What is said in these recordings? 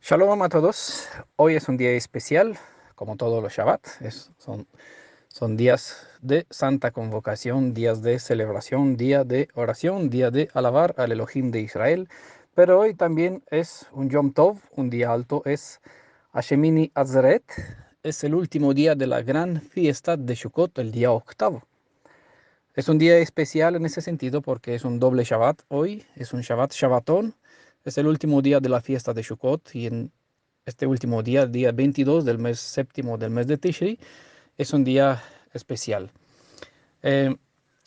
Shalom a todos. Hoy es un día especial, como todos los Shabbat. Son días de santa convocación, días de celebración, día de oración, día de alabar al Elohim de Israel. Pero hoy también es un Yom Tov, un día alto, es Hashemini Atzeret. Es el último día de la gran fiesta de Sukkot, el día octavo. Es un día especial en ese sentido porque es un doble Shabbat. Hoy es un Shabbat Shabbatón. Es el último día de la fiesta de Sukkot y en este último día, el día 22 del mes séptimo del mes de Tishri, es un día especial. Eh,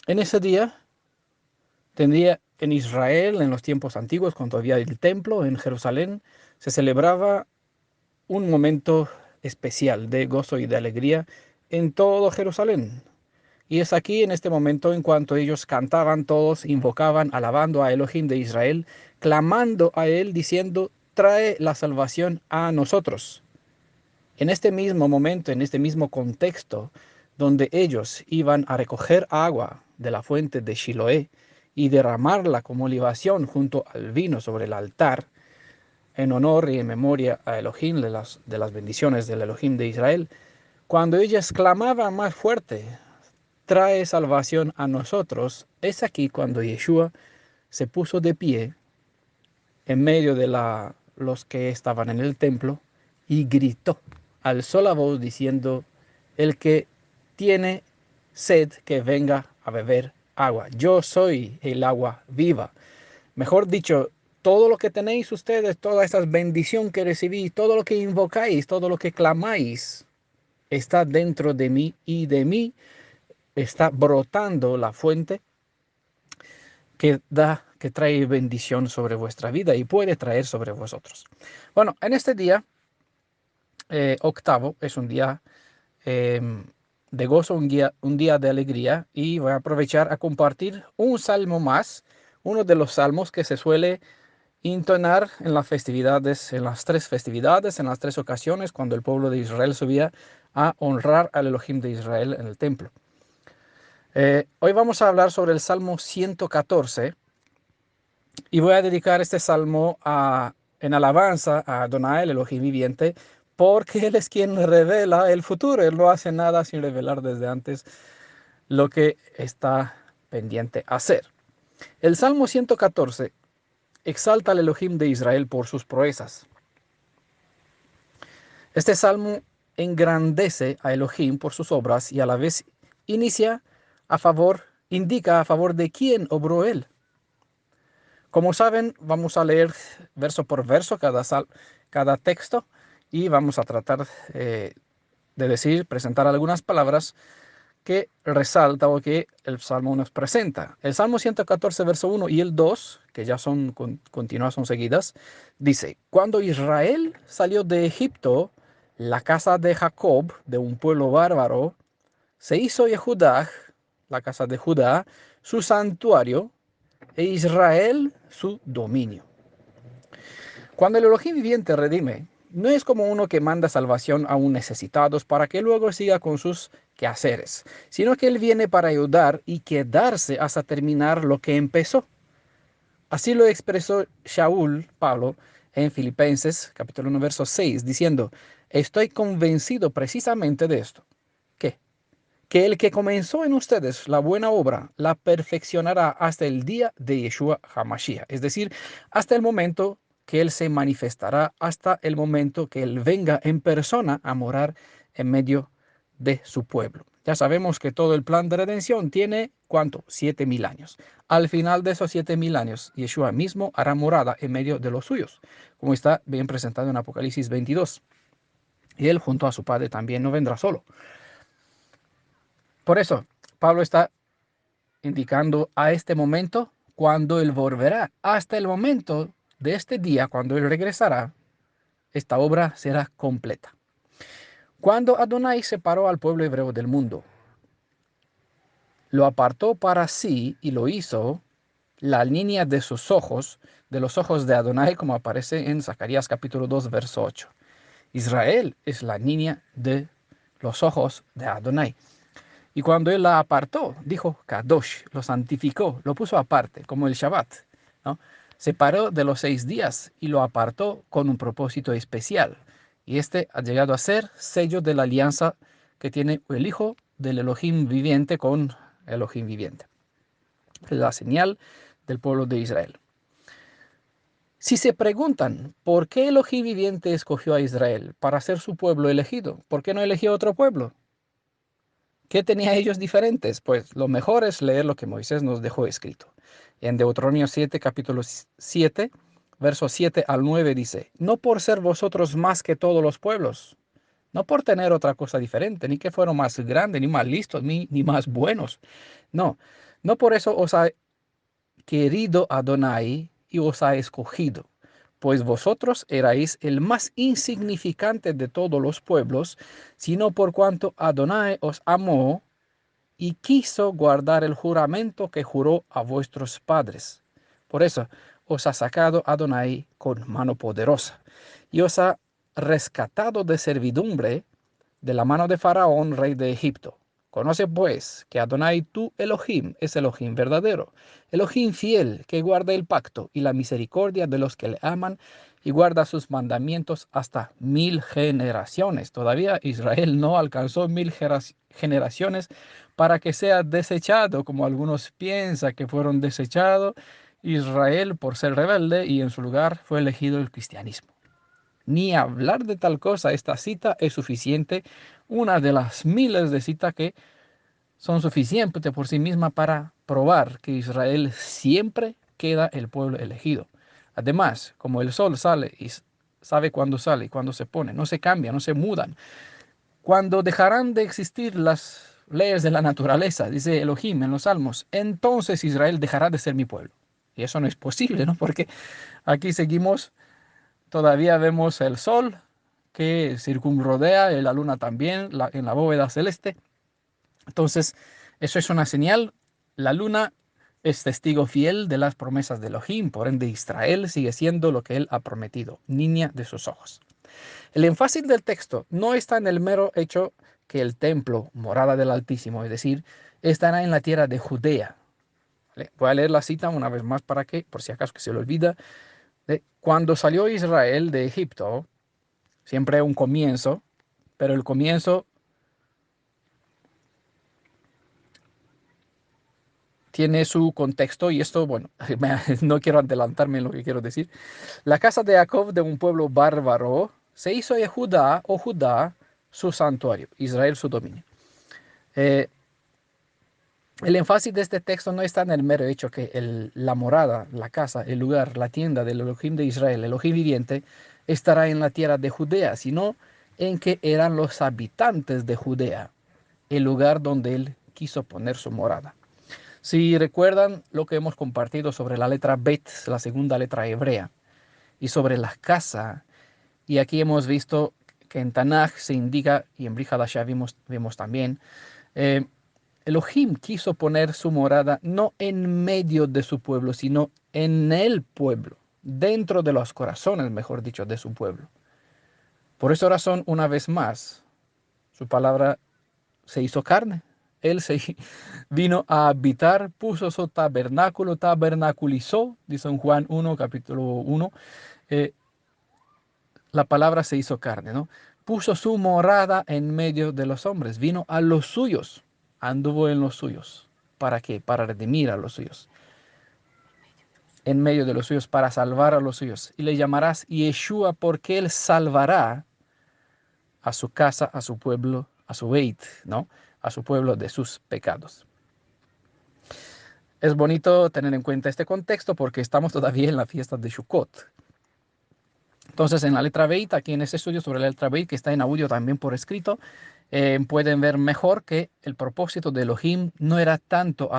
en ese día tendría en Israel, en los tiempos antiguos, cuando había el templo en Jerusalén, se celebraba un momento especial de gozo y de alegría en todo Jerusalén. Y es aquí, en este momento, en cuanto ellos cantaban, todos invocaban, alabando a Elohim de Israel, clamando a Él, diciendo, trae la salvación a nosotros. En este mismo momento, en este mismo contexto, donde ellos iban a recoger agua de la fuente de Shiloé y derramarla como libación junto al vino sobre el altar, en honor y en memoria a Elohim, de las bendiciones del Elohim de Israel, cuando ellos clamaban más fuerte, trae salvación a nosotros, es aquí cuando Yeshua se puso de pie en medio de los que estaban en el templo y gritó, alzó la voz diciendo, el que tiene sed, que venga a beber agua. Yo soy el agua viva. Mejor dicho, todo lo que tenéis ustedes, toda esta bendición que recibí, todo lo que invocáis, todo lo que clamáis, está dentro de mí y de mí está brotando la fuente que trae bendición sobre vuestra vida y puede traer sobre vosotros. Bueno, en este día octavo es un día eh, de gozo, un día de alegría, y voy a aprovechar a compartir un salmo más, uno de los salmos que se suele entonar en las festividades, en las tres festividades, en las tres ocasiones cuando el pueblo de Israel subía a honrar al Elohim de Israel en el templo. Hoy vamos a hablar sobre el Salmo 114 y voy a dedicar este salmo en alabanza a Adonai, el Elohim viviente, porque Él es quien revela el futuro. Él no hace nada sin revelar desde antes lo que está pendiente hacer. El Salmo 114 exalta al Elohim de Israel por sus proezas. Este salmo engrandece a Elohim por sus obras y a la vez indica a favor de quién obró Él. Como saben, vamos a leer verso por verso cada texto y vamos a tratar presentar algunas palabras que resalta o que el Salmo nos presenta. El Salmo 114, verso 1 y el 2, que ya son continuas, son seguidas, dice, cuando Israel salió de Egipto, la casa de Jacob, de un pueblo bárbaro, se hizo Yehudá, la casa de Judá, su santuario, e Israel su dominio. Cuando el Elohim viviente redime, no es como uno que manda salvación a un necesitados para que luego siga con sus quehaceres, sino que Él viene para ayudar y quedarse hasta terminar lo que empezó. Así lo expresó Shaul, Pablo, en Filipenses capítulo 1, verso 6, diciendo, estoy convencido precisamente de esto. ¿Qué? Que el que comenzó en ustedes la buena obra, la perfeccionará hasta el día de Yeshua HaMashiach, es decir, hasta el momento que Él se manifestará, hasta el momento que Él venga en persona a morar en medio de su pueblo. Ya sabemos que todo el plan de redención tiene, ¿cuánto? 7,000 años. Al final de esos 7,000 años, Yeshua mismo hará morada en medio de los suyos, como está bien presentado en Apocalipsis 22. Y Él junto a su Padre también no vendrá solo. Por eso, Pablo está indicando a este momento cuando Él volverá. Hasta el momento de este día, cuando Él regresará, esta obra será completa. Cuando Adonai separó al pueblo hebreo del mundo, lo apartó para sí y lo hizo la línea de sus ojos, de los ojos de Adonai, como aparece en Zacarías capítulo 2, verso 8. Israel es la línea de los ojos de Adonai. Y cuando Él la apartó, dijo Kadosh, lo santificó, lo puso aparte, como el Shabbat, ¿no? separó de los 6 días y lo apartó con un propósito especial. Y este ha llegado a ser sello de la alianza que tiene el Hijo del Elohim viviente con Elohim viviente. La señal del pueblo de Israel. Si se preguntan por qué Elohim viviente escogió a Israel para ser su pueblo elegido, ¿por qué no eligió otro pueblo? ¿Qué tenía ellos diferentes? Pues lo mejor es leer lo que Moisés nos dejó escrito. En Deuteronomio 7, capítulo 7, versos 7 al 9 dice, no por ser vosotros más que todos los pueblos, no por tener otra cosa diferente, ni que fueron más grandes, ni más listos, ni más buenos. No, no por eso os ha querido Adonai y os ha escogido, pues vosotros erais el más insignificante de todos los pueblos, sino por cuanto Adonai os amó y quiso guardar el juramento que juró a vuestros padres. Por eso os ha sacado Adonai con mano poderosa y os ha rescatado de servidumbre de la mano de Faraón, rey de Egipto. Conoce pues que Adonai tu Elohim es Elohim verdadero, Elohim fiel, que guarda el pacto y la misericordia de los que le aman y guarda sus mandamientos hasta 1000 generaciones. Todavía Israel no alcanzó 1000 generaciones para que sea desechado, como algunos piensan que fueron desechados Israel por ser rebelde y en su lugar fue elegido el cristianismo. Ni hablar de tal cosa, esta cita es suficiente, una de las miles de citas que son suficientes por sí misma para probar que Israel siempre queda el pueblo elegido. Además, como el sol sale y sabe cuándo sale y cuándo se pone, no se cambian, no se mudan. Cuando dejarán de existir las leyes de la naturaleza, dice Elohim en los Salmos, entonces Israel dejará de ser mi pueblo. Y eso no es posible, ¿no? Porque aquí seguimos. Todavía vemos el sol que circunrodea, la luna también, en la bóveda celeste. Entonces, eso es una señal. La luna es testigo fiel de las promesas de Elohim, por ende Israel sigue siendo lo que él ha prometido, niña de sus ojos. El énfasis del texto no está en el mero hecho que el templo, morada del Altísimo, es decir, estará en la tierra de Judea. ¿Vale? Voy a leer la cita una vez más para que, por si acaso que se lo olvida, cuando salió Israel de Egipto, siempre un comienzo, pero el comienzo tiene su contexto y esto, bueno, no quiero adelantarme en lo que quiero decir. La casa de Jacob, de un pueblo bárbaro, se hizo de Judá o Judá su santuario, Israel su dominio. Eh, el énfasis de este texto no está en el mero hecho que la morada, la casa, el lugar, la tienda del Elohim de Israel, el Elohim viviente, estará en la tierra de Judea, sino en que eran los habitantes de Judea, el lugar donde él quiso poner su morada. Si recuerdan lo que hemos compartido sobre la letra Bet, la segunda letra hebrea, y sobre la casa, y aquí hemos visto que en Tanaj se indica, y en Brit Hadashah vimos también, eh, Elohim quiso poner su morada no en medio de su pueblo, sino en el pueblo, dentro de los corazones, mejor dicho, de su pueblo. Por esa razón, una vez más, su palabra se hizo carne. Él se vino a habitar, puso su tabernáculo, tabernaculizó, dice en Juan 1, capítulo 1, eh, la palabra se hizo carne, ¿no? Puso su morada en medio de los hombres, vino a los suyos, anduvo en los suyos. ¿Para qué? Para redimir a los suyos, en medio de los suyos, para salvar a los suyos. Y le llamarás Yeshua porque él salvará a su casa, a su pueblo, a su Beit, ¿no? A su pueblo de sus pecados. Es bonito tener en cuenta este contexto porque estamos todavía en la fiesta de Sukkot. Entonces, en la letra Beit, aquí en este estudio sobre la letra Beit, que está en audio también por escrito, pueden ver mejor que el propósito de Elohim no era tanto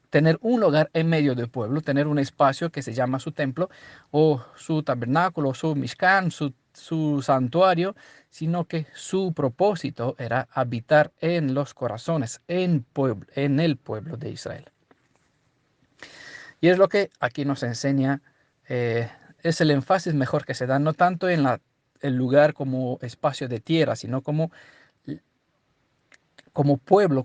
tener un lugar en medio del pueblo, tener un espacio que se llama su templo, o su tabernáculo, su Mishkan, su santuario, sino que su propósito era habitar en los corazones, en el pueblo de Israel. Y es lo que aquí nos enseña, es el énfasis mejor que se da, no tanto en el lugar como espacio de tierra, sino como pueblo,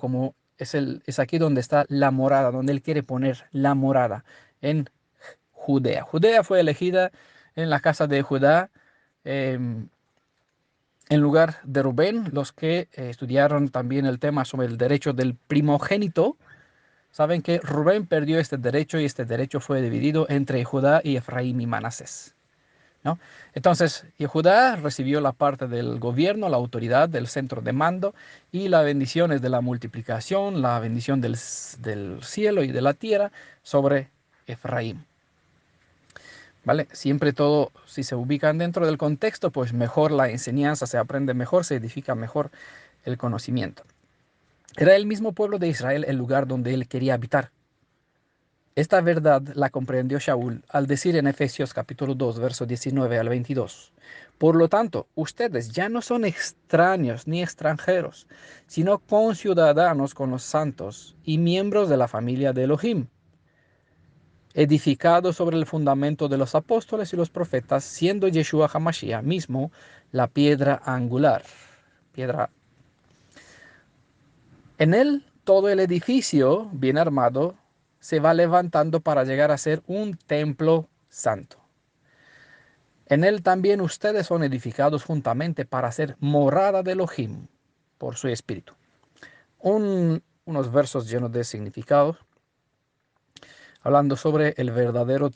es aquí donde está la morada, donde él quiere poner la morada, en Judea. Judea fue elegida en la casa de Judá en lugar de Rubén. Los que estudiaron también el tema sobre el derecho del primogénito saben que Rubén perdió este derecho y este derecho fue dividido entre Judá y Efraín y Manasés, ¿no? Entonces, Judá recibió la parte del gobierno, la autoridad del centro de mando y las bendiciones de la multiplicación, la bendición del cielo y de la tierra sobre Efraín. ¿Vale? Siempre todo, si se ubican dentro del contexto, pues mejor la enseñanza, se aprende mejor, se edifica mejor el conocimiento. Era el mismo pueblo de Israel el lugar donde él quería habitar. Esta verdad la comprendió Shaul al decir en Efesios capítulo 2, verso 19 al 22. Por lo tanto, ustedes ya no son extraños ni extranjeros, sino conciudadanos con los santos y miembros de la familia de Elohim, edificados sobre el fundamento de los apóstoles y los profetas, siendo Yeshua HaMashiach mismo la piedra angular. En él, todo el edificio, bien armado, se va levantando para llegar a ser un templo santo. En él también ustedes son edificados juntamente para ser morada de Elohim por su espíritu. Unos versos llenos de significados, hablando sobre el verdadero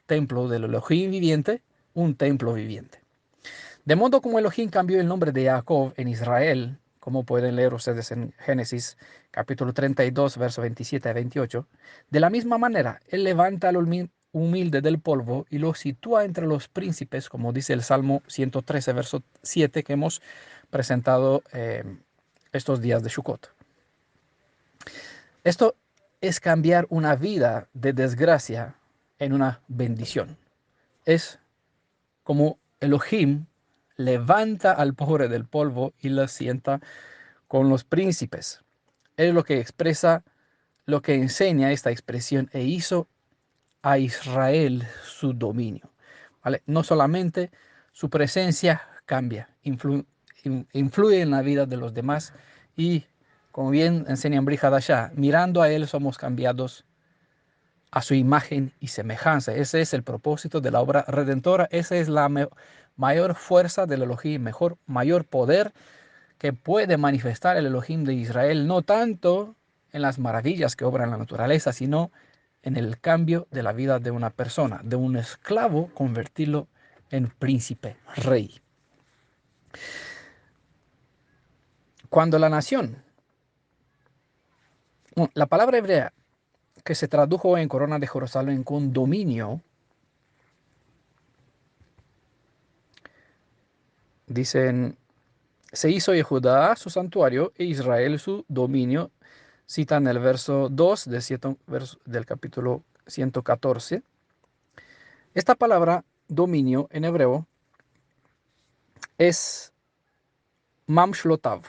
templo del Elohim viviente, un templo viviente. De modo como Elohim cambió el nombre de Jacob en Israel, como pueden leer ustedes en Génesis capítulo 32, versos 27 a 28, de la misma manera, Él levanta al humilde del polvo y lo sitúa entre los príncipes, como dice el Salmo 113, verso 7, que hemos presentado estos días de Sukkot. Esto es cambiar una vida de desgracia en una bendición. Es como Elohim levanta al pobre del polvo y lo sienta con los príncipes. Es lo que expresa, lo que enseña esta expresión, e hizo a Israel su dominio. ¿Vale? No solamente su presencia cambia, influye en la vida de los demás y, como bien enseña en Brit Hadashah, mirando a Él somos cambiados a su imagen y semejanza. Ese es el propósito de la obra redentora. Esa es la mayor fuerza del Elohim, mayor poder que puede manifestar el Elohim de Israel, no tanto en las maravillas que obra en la naturaleza, sino en el cambio de la vida de una persona, de un esclavo, convertirlo en príncipe, rey. Cuando la nación, la palabra hebrea que se tradujo en Corona de Jerusalén con dominio, dicen, se hizo Judá su santuario e Israel su dominio, citan el verso 2 del capítulo 114. Esta palabra dominio en hebreo es mamshlotav.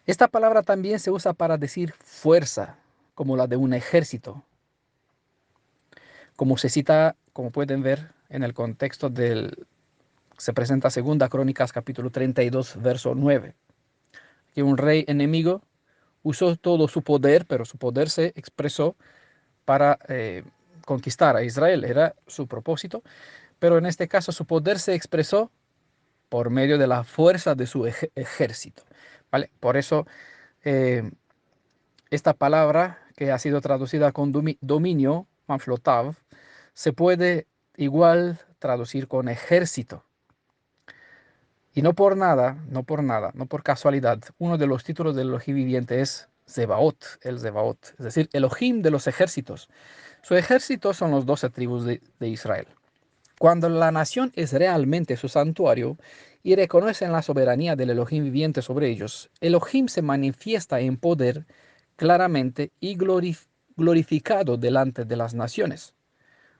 Esta palabra también se usa para decir fuerza, como la de un ejército, como se cita, como pueden ver en el contexto se presenta Segunda Crónicas capítulo 32, verso 9, que un rey enemigo usó todo su poder, pero su poder se expresó para conquistar a Israel, era su propósito, pero en este caso su poder se expresó por medio de la fuerza de su ejército, ¿vale? Por eso esta palabra que ha sido traducida con dominio, manflotav, se puede igual traducir con ejército. Y no por nada, no por casualidad, uno de los títulos del Elohim viviente es Zebaot, el Zebaot, es decir, Elohim de los ejércitos. Su ejército son los 12 tribus de Israel. Cuando la nación es realmente su santuario y reconocen la soberanía del Elohim viviente sobre ellos, Elohim se manifiesta en poder claramente y glorificado delante de las naciones,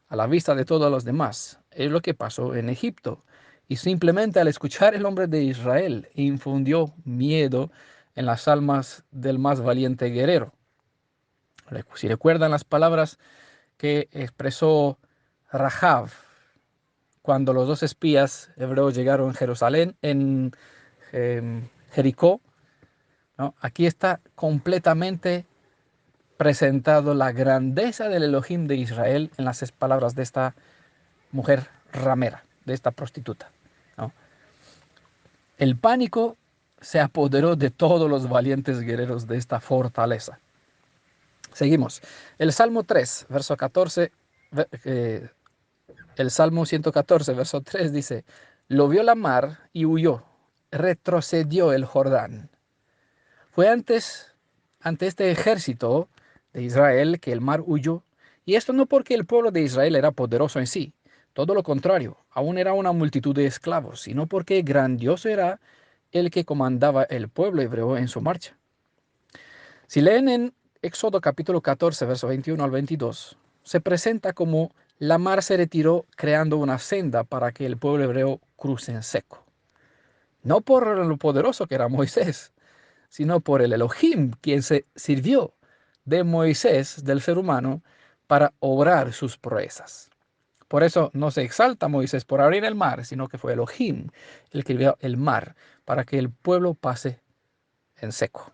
a la vista de todos los demás. Es lo que pasó en Egipto. Y simplemente al escuchar el nombre de Israel, infundió miedo en las almas del más valiente guerrero. Si recuerdan las palabras que expresó Rahab cuando los dos espías hebreos llegaron a Jerusalén, en Jericó, ¿no? Aquí está completamente presentado la grandeza del Elohim de Israel en las palabras de esta mujer ramera, de esta prostituta, ¿no? El pánico se apoderó de todos los valientes guerreros de esta fortaleza. Seguimos. El Salmo 3, verso 14, el Salmo 114, verso 3 dice, lo vio la mar y huyó, retrocedió el Jordán. Fue ante este ejército de Israel que el mar huyó, y esto no porque el pueblo de Israel era poderoso en sí, todo lo contrario, aún era una multitud de esclavos, sino porque grandioso era el que comandaba el pueblo hebreo en su marcha. Si leen en Éxodo capítulo 14, verso 21 al 22, se presenta como la mar se retiró creando una senda para que el pueblo hebreo cruce en seco. No por lo poderoso que era Moisés, sino por el Elohim, quien se sirvió de Moisés, del ser humano, para obrar sus proezas. Por eso no se exalta Moisés por abrir el mar, sino que fue Elohim el que abrió el mar para que el pueblo pase en seco.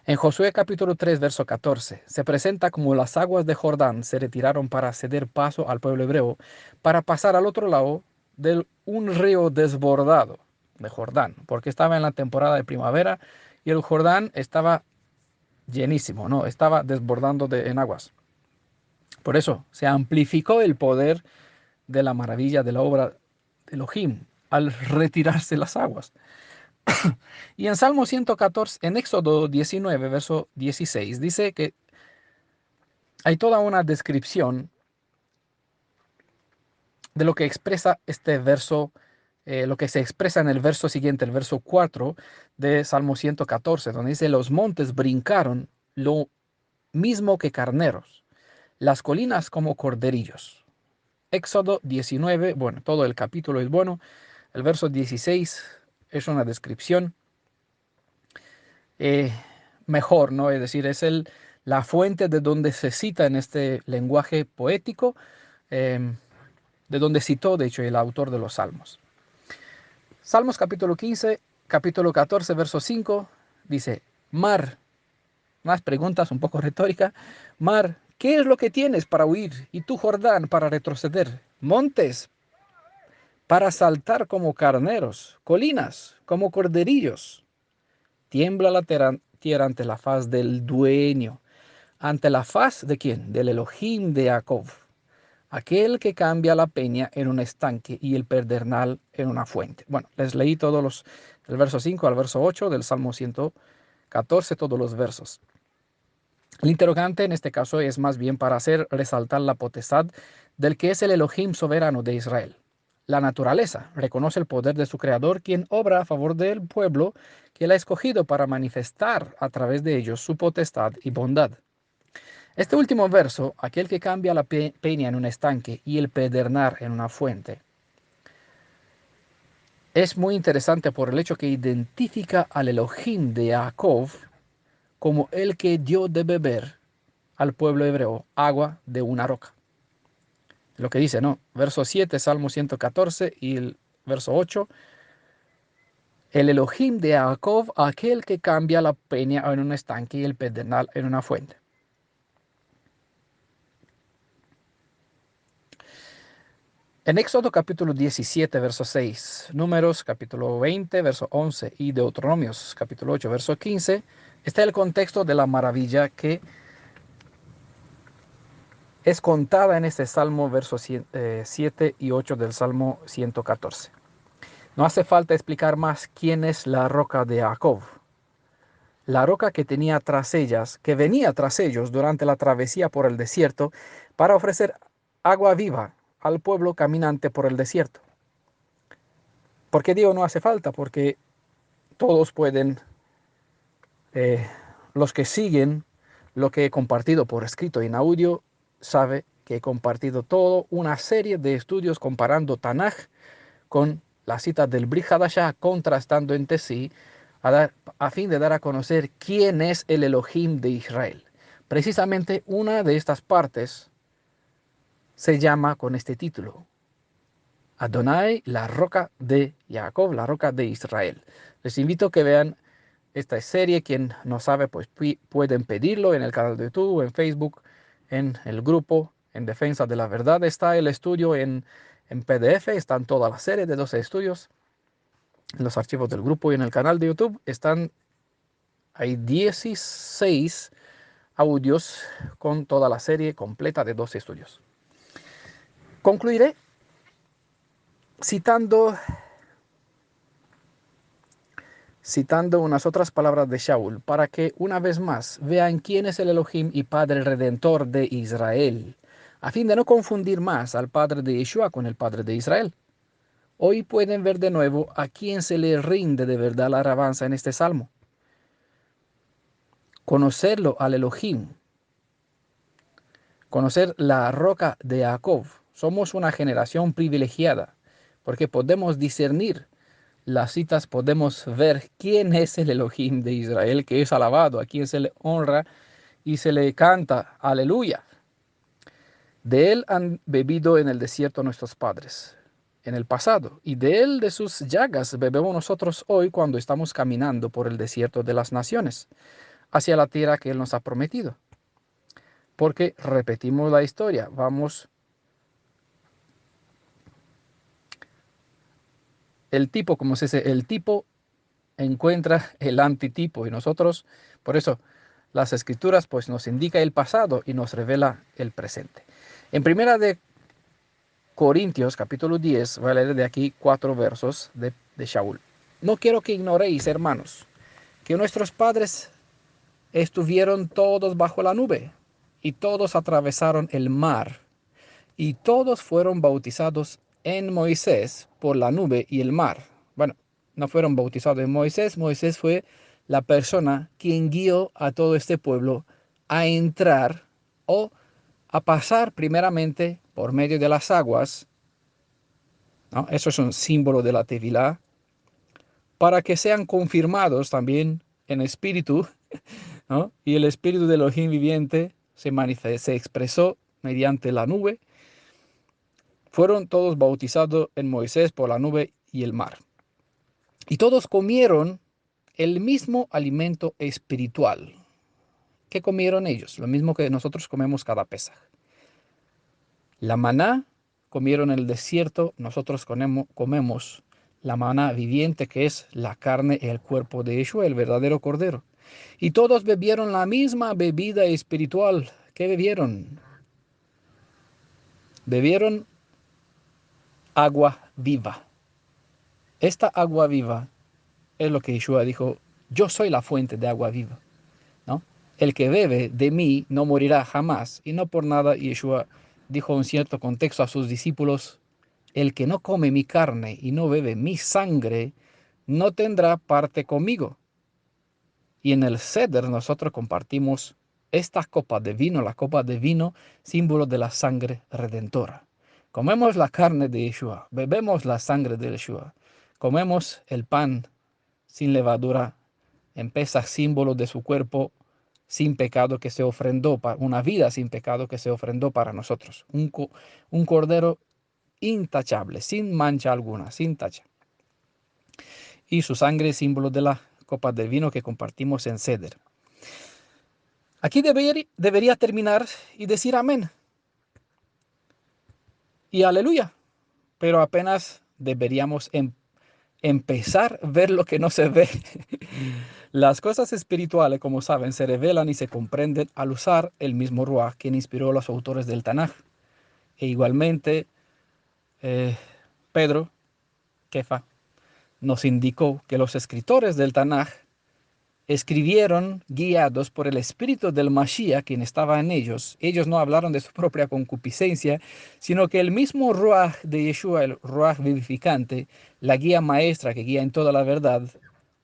En Josué capítulo 3, verso 14, se presenta como las aguas de Jordán se retiraron para ceder paso al pueblo hebreo para pasar al otro lado de un río desbordado de Jordán, porque estaba en la temporada de primavera y el Jordán estaba llenísimo, ¿no? Estaba desbordando en aguas. Por eso se amplificó el poder de la maravilla de la obra de Elohim al retirarse las aguas. Y en Salmo 114, en Éxodo 19, verso 16, dice que hay toda una descripción de lo que expresa este verso, lo que se expresa en el verso siguiente, el verso 4 de Salmo 114, donde dice, los montes brincaron lo mismo que carneros, las colinas como corderillos. Éxodo 19, bueno, todo el capítulo es bueno. El verso 16 es una descripción eh, mejor, ¿no? Es decir, es la fuente de donde se cita en este lenguaje poético, eh, de donde citó, de hecho, el autor de los Salmos. Salmos capítulo 15, capítulo 14, verso 5, dice, mar, más preguntas un poco retórica, mar, ¿qué es lo que tienes para huir? Y tú, Jordán, para retroceder. Montes, para saltar como carneros, colinas como corderillos. Tiembla la tierra ante la faz del dueño. ¿Ante la faz de quién? Del Elohim de Jacob. Aquel que cambia la peña en un estanque y el pedernal en una fuente. Bueno, les leí del verso 5 al verso 8 del Salmo 114, todos los versos. El interrogante en este caso es más bien para hacer resaltar la potestad del que es el Elohim soberano de Israel. La naturaleza reconoce el poder de su creador, quien obra a favor del pueblo que él ha escogido para manifestar a través de ellos su potestad y bondad. Este último verso, aquel que cambia la peña en un estanque y el pedernal en una fuente, es muy interesante por el hecho que identifica al Elohim de Jacob como el que dio de beber al pueblo hebreo agua de una roca. Lo que dice, ¿no? Verso 7, Salmo 114 y el verso 8. El Elohim de Jacob, aquel que cambia la peña en un estanque y el pedernal en una fuente. En Éxodo capítulo 17, verso 6, Números capítulo 20, verso 11 y Deuteronomios capítulo 8, verso 15, está el contexto de la maravilla que es contada en este Salmo, versos 7 y 8 del Salmo 114. No hace falta explicar más quién es la roca de Jacob. La roca que tenía tras ellas, que venía tras ellos durante la travesía por el desierto para ofrecer agua viva al pueblo caminante por el desierto. ¿Por qué digo no hace falta? Porque todos pueden, eh, los que siguen lo que he compartido por escrito y en audio, sabe que he compartido toda una serie de estudios comparando Tanaj con la cita del Brit Hadashah, contrastando entre sí, a fin de dar a conocer quién es el Elohim de Israel. Precisamente una de estas partes se llama con este título, Adonai, la roca de Jacob, la roca de Israel. Les invito a que vean Esta serie, quien no sabe, pues pueden pedirlo en el canal de YouTube, en Facebook, en el grupo En Defensa de la Verdad. Está el estudio en PDF, están todas las series de 12 estudios en los archivos del grupo, y en el canal de YouTube hay 16 audios con toda la serie completa de 12 estudios. Concluiré citando unas otras palabras de Shaul, para que una vez más vean quién es el Elohim y Padre Redentor de Israel, a fin de no confundir más al Padre de Yeshua con el Padre de Israel. Hoy pueden ver de nuevo a quién se le rinde de verdad la alabanza en este salmo. Conocerlo al Elohim, conocer la roca de Jacob. Somos una generación privilegiada, porque podemos discernir las citas, podemos ver quién es el Elohim de Israel, que es alabado, a quien se le honra y se le canta aleluya. De él han bebido en el desierto nuestros padres en el pasado, y de él, de sus llagas, bebemos nosotros hoy cuando estamos caminando por el desierto de las naciones, hacia la tierra que él nos ha prometido. Porque repetimos la historia, el tipo, como se dice, el tipo encuentra el antitipo, y nosotros, por eso, las escrituras pues nos indica el pasado y nos revela el presente. En primera de Corintios, capítulo 10, voy a leer de aquí 4 versos de Shaul. No quiero que ignoréis, hermanos, que nuestros padres estuvieron todos bajo la nube, y todos atravesaron el mar, y todos fueron bautizados en Moisés por la nube y el mar. Bueno, no fueron bautizados en Moisés. Moisés fue la persona quien guió a todo este pueblo a entrar o a pasar primeramente por medio de las aguas, ¿no? Eso es un símbolo de la Tevilá, para que sean confirmados también en espíritu, ¿no? Y el espíritu del Elohim viviente se expresó mediante la nube. Fueron todos bautizados en Moisés por la nube y el mar. Y todos comieron el mismo alimento espiritual. ¿Qué comieron ellos? Lo mismo que nosotros comemos cada Pesaj. La maná comieron en el desierto, nosotros comemos la maná viviente, que es la carne y el cuerpo de Yeshua, el verdadero cordero. Y todos bebieron la misma bebida espiritual. ¿Qué bebieron? Bebieron agua viva. Esta agua viva es lo que Yeshua dijo: yo soy la fuente de agua viva, ¿no? El que bebe de mí no morirá jamás. Y no por nada Yeshua dijo en cierto contexto a sus discípulos: el que no come mi carne y no bebe mi sangre, no tendrá parte conmigo. Y en el Seder nosotros compartimos esta copa de vino, la copa de vino, símbolo de la sangre redentora. Comemos la carne de Yeshua, bebemos la sangre de Yeshua, comemos el pan sin levadura en Pesaj, símbolo de su cuerpo sin pecado que se ofrendó, para una vida sin pecado que se ofrendó para nosotros. Un cordero intachable, sin mancha alguna, sin tacha. Y su sangre, símbolo de la copa de vino que compartimos en Seder. Aquí debería terminar y decir amén y aleluya, pero apenas deberíamos empezar a ver lo que no se ve. Las cosas espirituales, como saben, se revelan y se comprenden al usar el mismo Ruach quien inspiró a los autores del Tanaj. E igualmente, Pedro, Kefa, nos indicó que los escritores del Tanaj escribieron guiados por el espíritu del Mashiach, quien estaba en ellos. Ellos no hablaron de su propia concupiscencia, sino que el mismo Ruach de Yeshua, el Ruach vivificante, la guía maestra que guía en toda la verdad,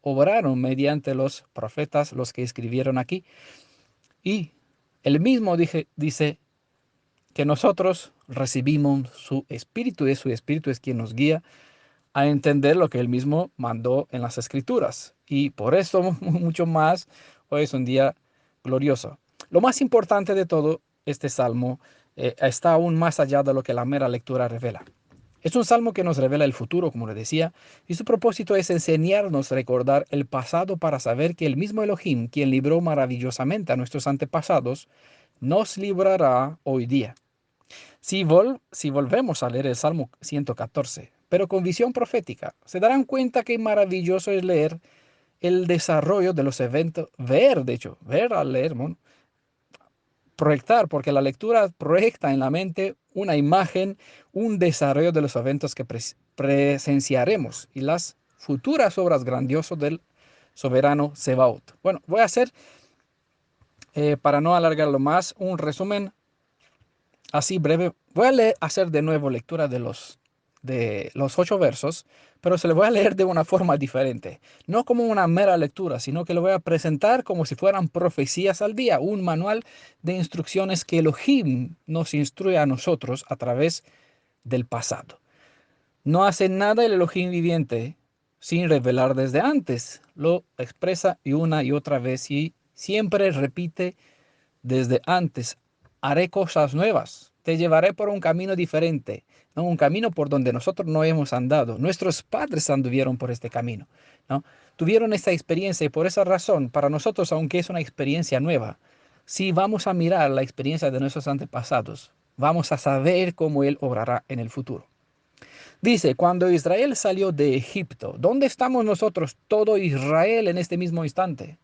obraron mediante los profetas, los que escribieron aquí. Y el mismo dice que nosotros recibimos su espíritu, y su espíritu es quien nos guía a entender lo que él mismo mandó en las escrituras. Y por eso mucho más, hoy es un día glorioso. Lo más importante de todo, este salmo está aún más allá de lo que la mera lectura revela. Es un salmo que nos revela el futuro, como le decía, y su propósito es enseñarnos a recordar el pasado para saber que el mismo Elohim, quien libró maravillosamente a nuestros antepasados, nos librará hoy día. Si volvemos a leer el Salmo 114, pero con visión profética, se darán cuenta que maravilloso es leer el desarrollo de los eventos, ver, de hecho, ver al leer, proyectar, porque la lectura proyecta en la mente una imagen, un desarrollo de los eventos que presenciaremos y las futuras obras grandiosas del soberano Sebaot. Bueno, voy a hacer, para no alargarlo más, un resumen así breve. Voy a hacer de nuevo lectura de los 8 versos, pero se le voy a leer de una forma diferente. No como una mera lectura, sino que lo voy a presentar como si fueran profecías al día, un manual de instrucciones que Elohim nos instruye a nosotros a través del pasado. No hace nada el Elohim viviente sin revelar desde antes. Lo expresa y una y otra vez y siempre repite desde antes. Haré cosas nuevas, te llevaré por un camino diferente, ¿no? Un camino por donde nosotros no hemos andado. Nuestros padres anduvieron por este camino, ¿no? Tuvieron esta experiencia y por esa razón, para nosotros, aunque es una experiencia nueva, si vamos a mirar la experiencia de nuestros antepasados, vamos a saber cómo Él obrará en el futuro. Dice, cuando Israel salió de Egipto, ¿dónde estamos nosotros, todo Israel, en este mismo instante?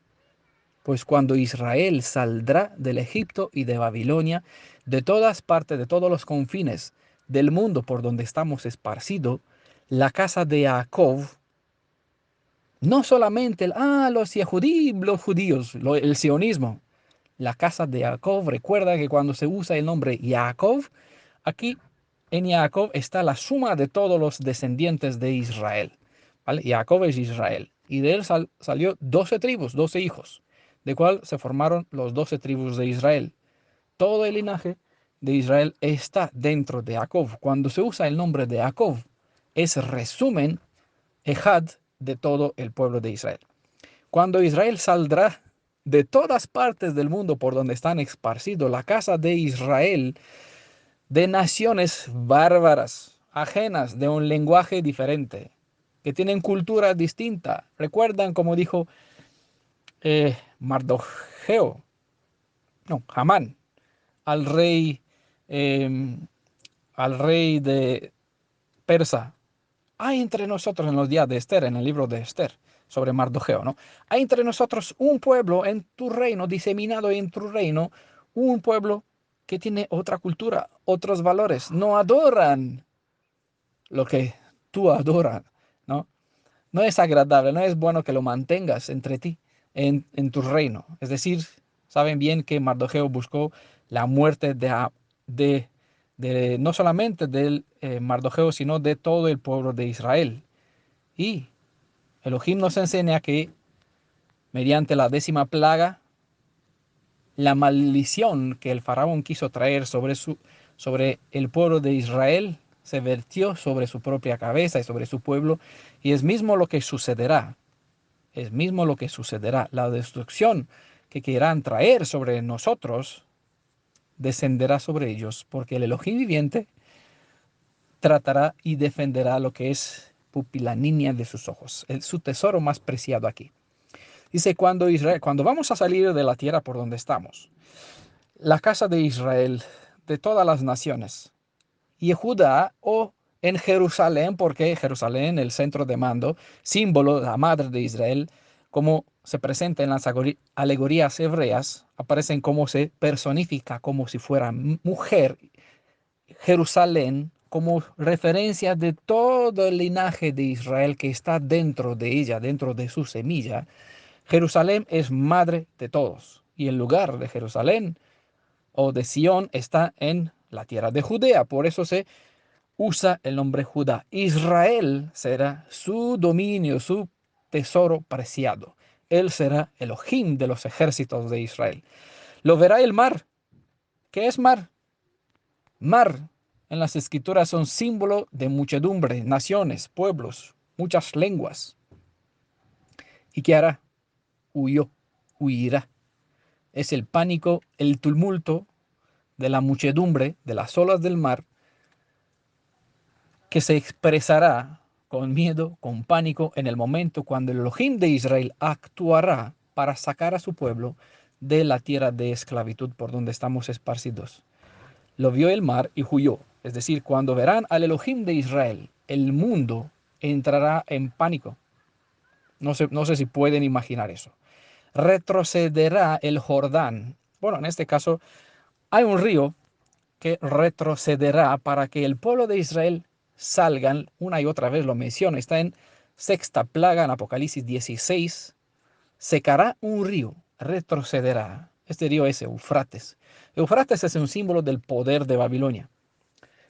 Pues cuando Israel saldrá del Egipto y de Babilonia, de todas partes, de todos los confines del mundo por donde estamos esparcidos, la casa de Jacob, no solamente los judíos, el sionismo, la casa de Jacob, recuerda que cuando se usa el nombre Jacob, aquí en Jacob está la suma de todos los descendientes de Israel. ¿Vale? Jacob es Israel. Y de él salió 12 tribus, 12 hijos, de cual se formaron los 12 tribus de Israel. Todo el linaje de Israel está dentro de Jacob. Cuando se usa el nombre de Jacob, es resumen, ejad, de todo el pueblo de Israel. Cuando Israel saldrá de todas partes del mundo por donde están esparcidos, la casa de Israel, de naciones bárbaras, ajenas, de un lenguaje diferente, que tienen cultura distinta. Recuerdan como dijo Mardocheo, no, Hamán, al rey, em, al rey de Persa. Hay entre nosotros en los días de Esther, en el libro de Esther, sobre Mardocheo, ¿no? Hay entre nosotros un pueblo en tu reino, diseminado en tu reino, un pueblo que tiene otra cultura, otros valores. No adoran lo que tú adoras, ¿no? No es agradable, no es bueno que lo mantengas entre ti, en tu reino. Es decir, saben bien que Mardocheo buscó la muerte de, no solamente del Mardocheo, sino de todo el pueblo de Israel. Y Elohim nos enseña que mediante la 10ª plaga, la maldición que el faraón quiso traer sobre el pueblo de Israel se vertió sobre su propia cabeza y sobre su pueblo, y es mismo lo que sucederá. Es mismo lo que sucederá. La destrucción que quieran traer sobre nosotros descenderá sobre ellos, porque el Elohim viviente tratará y defenderá lo que es pupila niña de sus ojos, su tesoro más preciado aquí. Dice, cuando vamos a salir de la tierra por donde estamos, la casa de Israel, de todas las naciones, y Judá o en Jerusalén, porque Jerusalén, el centro de mando, símbolo, la madre de Israel, como se presenta en las alegorías hebreas, aparecen como se personifica, como si fuera mujer, Jerusalén, como referencia de todo el linaje de Israel que está dentro de ella, dentro de su semilla. Jerusalén es madre de todos, y el lugar de Jerusalén o de Sión está en la tierra de Judea, por eso se usa el nombre Judá. Israel será su dominio, su tesoro preciado. Él será Elohim de los ejércitos de Israel. Lo verá el mar. ¿Qué es mar? Mar en las escrituras son símbolo de muchedumbre, naciones, pueblos, muchas lenguas. ¿Y qué hará? Huyó, huirá. Es el pánico, el tumulto de la muchedumbre, de las olas del mar, que se expresará con miedo, con pánico, en el momento cuando el Elohim de Israel actuará para sacar a su pueblo de la tierra de esclavitud por donde estamos esparcidos. Lo vio el mar y huyó. Es decir, cuando verán al Elohim de Israel, el mundo entrará en pánico. No sé si pueden imaginar eso. Retrocederá el Jordán. Bueno, en este caso hay un río que retrocederá para que el pueblo de Israel salgan, una y otra vez lo menciona, está en sexta plaga en Apocalipsis 16, secará un río, retrocederá. Este río es Eufrates. Eufrates es un símbolo del poder de Babilonia.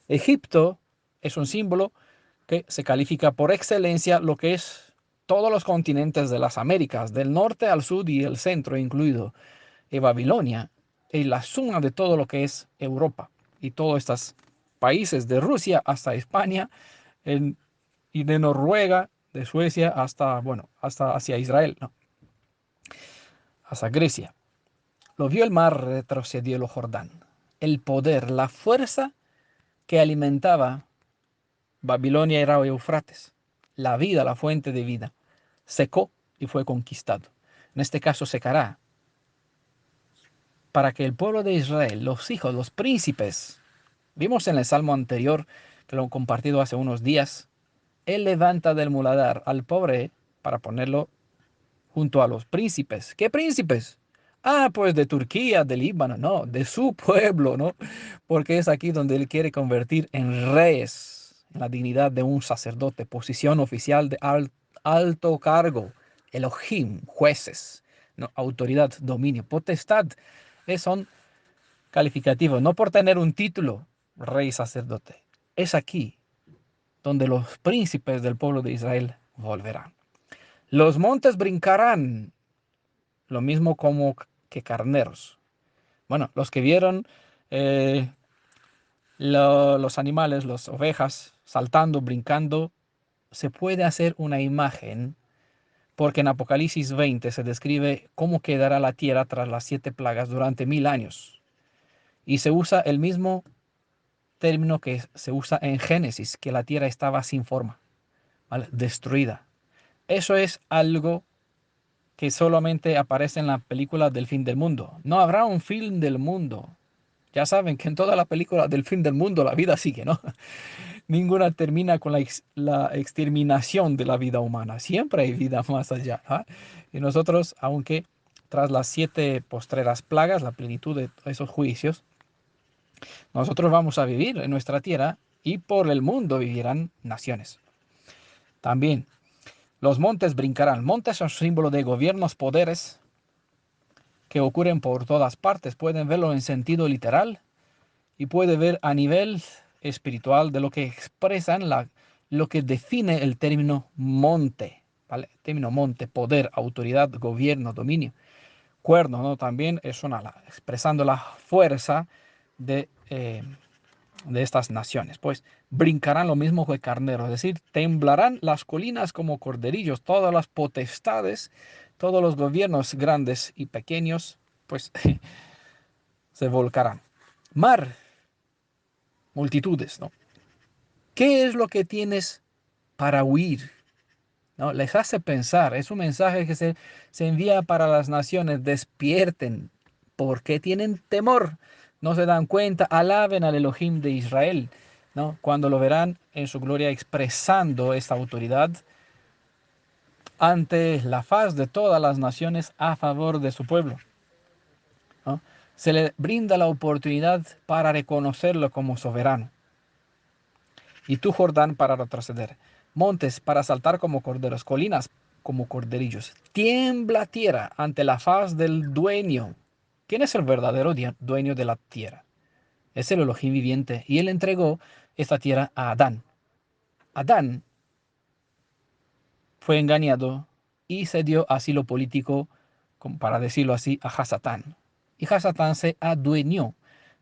Egipto es un símbolo que se califica por excelencia lo que es todos los continentes de las Américas, del norte al sur y el centro incluido. Y Babilonia es la suma de todo lo que es Europa y todos estos países, de Rusia hasta España en- y de Noruega, de Suecia hasta, bueno, hasta hacia Israel, ¿no? Hasta Grecia. Lo vio el mar, retrocedió el Jordán. El poder, la fuerza que alimentaba Babilonia era Eufrates, la vida, la fuente de vida. Secó y fue conquistado. En este caso secará para que el pueblo de Israel, los hijos, los príncipes, vimos en el salmo anterior que lo he compartido hace unos días, él levanta del muladar al pobre para ponerlo junto a los príncipes. ¿Qué príncipes? Ah, pues de Turquía, de Líbano, no, de su pueblo, ¿no? Porque es aquí donde él quiere convertir en reyes, en la dignidad de un sacerdote, posición oficial de alto cargo, Elohim, jueces, ¿no? Autoridad, dominio, potestad. Son calificativos, no por tener un título, rey sacerdote. Es aquí donde los príncipes del pueblo de Israel volverán. Los montes brincarán, lo mismo como que carneros. Bueno, los que vieron eh, los animales, las ovejas, saltando, brincando, se puede hacer una imagen, porque en Apocalipsis 20 se describe cómo quedará la tierra tras las 7 plagas durante 1000 años. Y se usa el mismo término que se usa en Génesis, que la tierra estaba sin forma, ¿vale? Destruida. Eso es algo que solamente aparece en la película del fin del mundo. No habrá un fin del mundo. Ya saben que en toda la película del fin del mundo la vida sigue, ¿no? Ninguna termina con la exterminación de la vida humana. Siempre hay vida más allá, ¿ah? Y nosotros, aunque tras las 7 postreras plagas, la plenitud de esos juicios, nosotros vamos a vivir en nuestra tierra y por el mundo vivirán naciones. También los montes brincarán. Montes son símbolo de gobiernos, poderes que ocurren por todas partes. Pueden verlo en sentido literal y puede ver a nivel espiritual de lo que expresan lo que define el término monte. ¿Vale? El término monte, poder, autoridad, gobierno, dominio. Cuerno, ¿no? También es expresando la fuerza de, eh, de estas naciones. Pues brincarán lo mismo que carneros, es decir, temblarán las colinas como corderillos, todas las potestades, todos los gobiernos grandes y pequeños, pues se volcarán. Mar, multitudes, ¿no? ¿Qué es lo que tienes para huir? ¿No? Les hace pensar, es un mensaje que se envía para las naciones, despierten. ¿Por qué tienen temor? No se dan cuenta, alaben al Elohim de Israel, ¿no? Cuando lo verán en su gloria expresando esta autoridad ante la faz de todas las naciones a favor de su pueblo, ¿no? Se le brinda la oportunidad para reconocerlo como soberano. Y tú, Jordán, para retroceder, montes para saltar como corderos, colinas como corderillos. Tiembla tierra ante la faz del dueño. ¿Quién es el verdadero dueño de la tierra? Es el Elohim viviente, y él entregó esta tierra a Adán. Adán fue engañado y se dio asilo político, como para decirlo así, a Hasatán. Y Hasatán se adueñó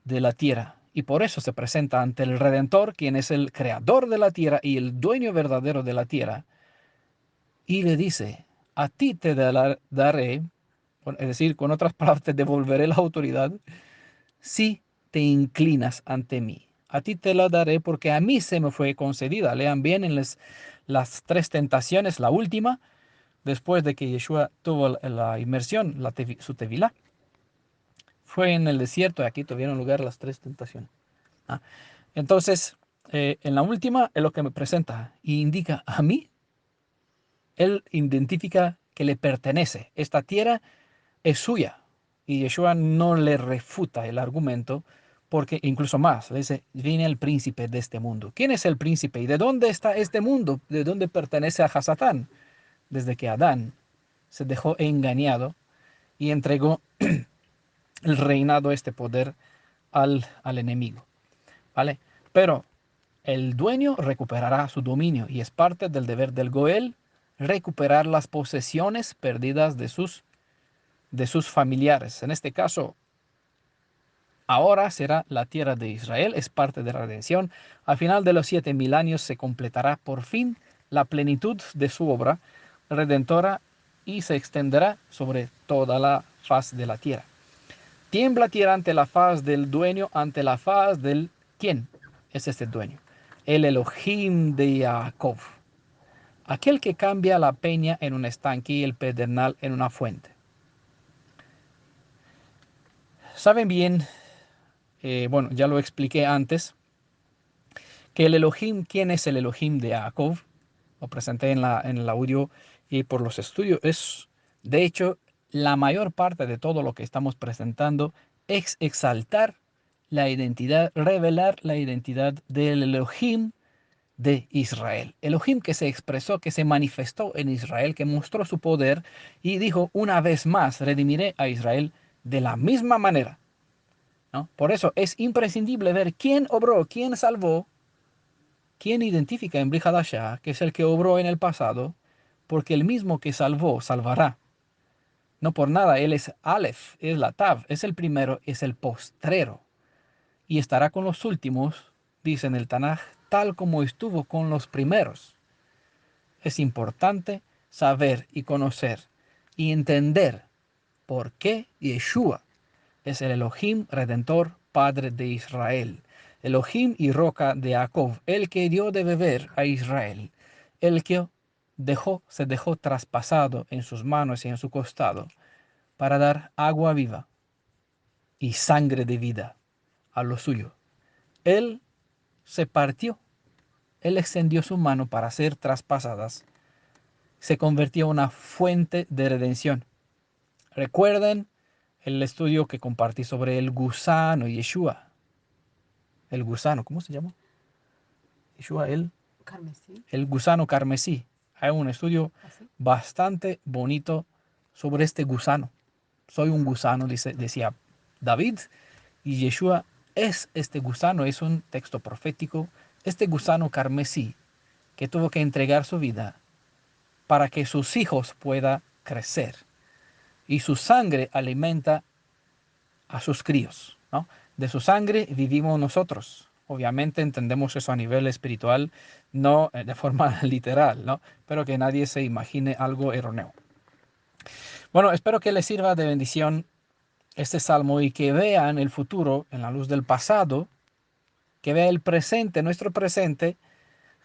de la tierra. Y por eso se presenta ante el Redentor, quien es el creador de la tierra y el dueño verdadero de la tierra. Y le dice, a ti te daré, es decir, con otras palabras, te devolveré la autoridad si te inclinas ante mí. a ti te la daré porque a mí se me fue concedida. Lean bien en las tres tentaciones, la última, después de que Yeshua tuvo la inmersión, su tevilá. Fue en el desierto y aquí tuvieron lugar las tres tentaciones. Ah, Entonces, en la última es lo que me presenta y indica a mí, él identifica que le pertenece. Esta tierra es suya. Y Yeshua no le refuta el argumento, porque incluso más, le dice, viene el príncipe de este mundo. ¿Quién es el príncipe? ¿Y de dónde está este mundo? ¿De dónde pertenece a Hasatán? Desde que Adán se dejó engañado y entregó el reinado, este poder, al enemigo. ¿Vale? Pero el dueño recuperará su dominio y es parte del deber del Goel recuperar las posesiones perdidas de sus familiares. En este caso, ahora será la tierra de Israel, es parte de la redención. Al final de los 7000 años se completará por fin la plenitud de su obra redentora y se extenderá sobre toda la faz de la tierra. Tiembla tierra ante la faz del dueño, ante la faz del ¿quién? Es este dueño. El Elohim de Jacob. Aquel que cambia la peña en un estanque y el pedernal en una fuente. Saben bien, bueno, ya lo expliqué antes, que el Elohim, ¿quién es el Elohim de Jacob? Lo presenté en el audio y por los estudios. Es, de hecho, la mayor parte de todo lo que estamos presentando es exaltar la identidad, revelar la identidad del Elohim de Israel. Elohim que se expresó, que se manifestó en Israel, que mostró su poder y dijo, una vez más, redimiré a Israel de la misma manera, ¿no? Por eso es imprescindible ver quién obró, quién salvó, quién identifica en Brit Hadashah, que es el que obró en el pasado, porque el mismo que salvó, salvará. No por nada, él es Aleph, es la Tav, es el primero, es el postrero. Y estará con los últimos, dice en el Tanaj, tal como estuvo con los primeros. Es importante saber y conocer y entender por qué Yeshua es el Elohim Redentor, Padre de Israel, Elohim y Roca de Jacob, el que dio de beber a Israel, el que se dejó traspasado en sus manos y en su costado para dar agua viva y sangre de vida a lo suyo. Él se partió, él extendió su mano para ser traspasadas, se convirtió en una fuente de redención. Recuerden el estudio que compartí sobre el gusano Yeshua. El gusano, ¿cómo se llama? Yeshua, Carmesí. el gusano carmesí. Hay un estudio bastante bonito sobre este gusano. Soy un gusano, decía David, y Yeshua es este gusano, es un texto profético, este gusano carmesí que tuvo que entregar su vida para que sus hijos puedan crecer. Y su sangre alimenta a sus críos, ¿no? De su sangre vivimos nosotros. Obviamente entendemos eso a nivel espiritual, no de forma literal, ¿no? Pero que nadie se imagine algo erróneo. Bueno, espero que les sirva de bendición este salmo y que vean el futuro en la luz del pasado, que vean el presente, nuestro presente,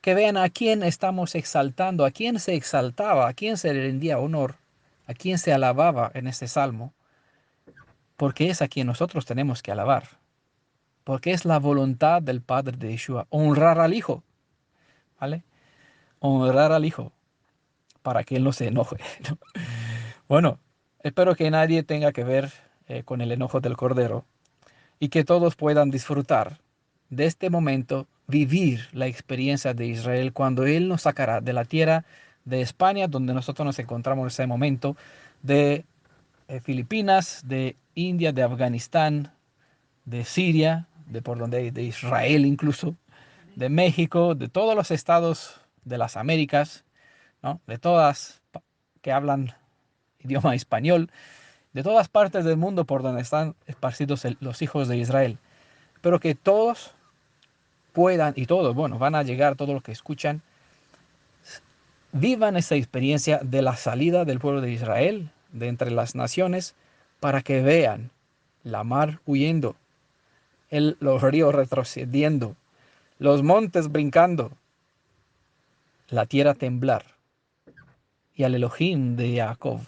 que vean a quién estamos exaltando, a quién se exaltaba, a quién se le rendía honor, a quién se alababa en este salmo, porque es a quien nosotros tenemos que alabar. Porque es la voluntad del Padre de Yeshua, honrar al Hijo, ¿vale? Honrar al Hijo, para que Él no se enoje, ¿no? Bueno, espero que nadie tenga que ver con el enojo del Cordero y que todos puedan disfrutar de este momento, vivir la experiencia de Israel cuando Él nos sacará de la tierra de España, donde nosotros nos encontramos en ese momento, de Filipinas, de India, de Afganistán, de Siria, de por donde, de Israel incluso, de México, de todos los estados de las Américas, ¿no? De todas que hablan idioma español, de todas partes del mundo por donde están esparcidos los hijos de Israel. Pero que todos puedan, y todos, bueno, van a llegar, todos los que escuchan, vivan esa experiencia de la salida del pueblo de Israel, de entre las naciones, para que vean la mar huyendo, los ríos retrocediendo, los montes brincando, la tierra temblar, y al Elohim de Jacob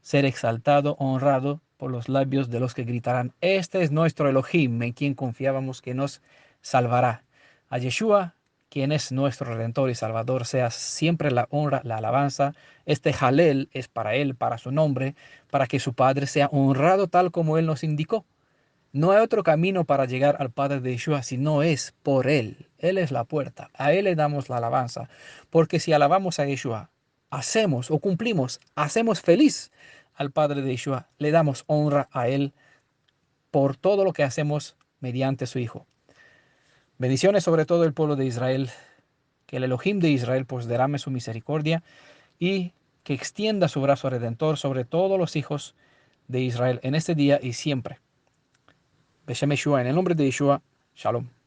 ser exaltado, honrado por los labios de los que gritarán, este es nuestro Elohim, en quien confiábamos que nos salvará. A Yeshua, quien es nuestro Redentor y Salvador, sea siempre la honra, la alabanza. Este Jalel es para él, para su nombre, para que su Padre sea honrado tal como él nos indicó. No hay otro camino para llegar al Padre de Yeshua si no es por Él. Él es la puerta. A Él le damos la alabanza. Porque si alabamos a Yeshua, hacemos o cumplimos, hacemos feliz al Padre de Yeshua. Le damos honra a Él por todo lo que hacemos mediante su Hijo. Bendiciones sobre todo el pueblo de Israel. Que el Elohim de Israel pues derrame su misericordia y que extienda su brazo redentor sobre todos los hijos de Israel en este día y siempre. Beshem Yeshua, en el nombre de Yeshua, Shalom.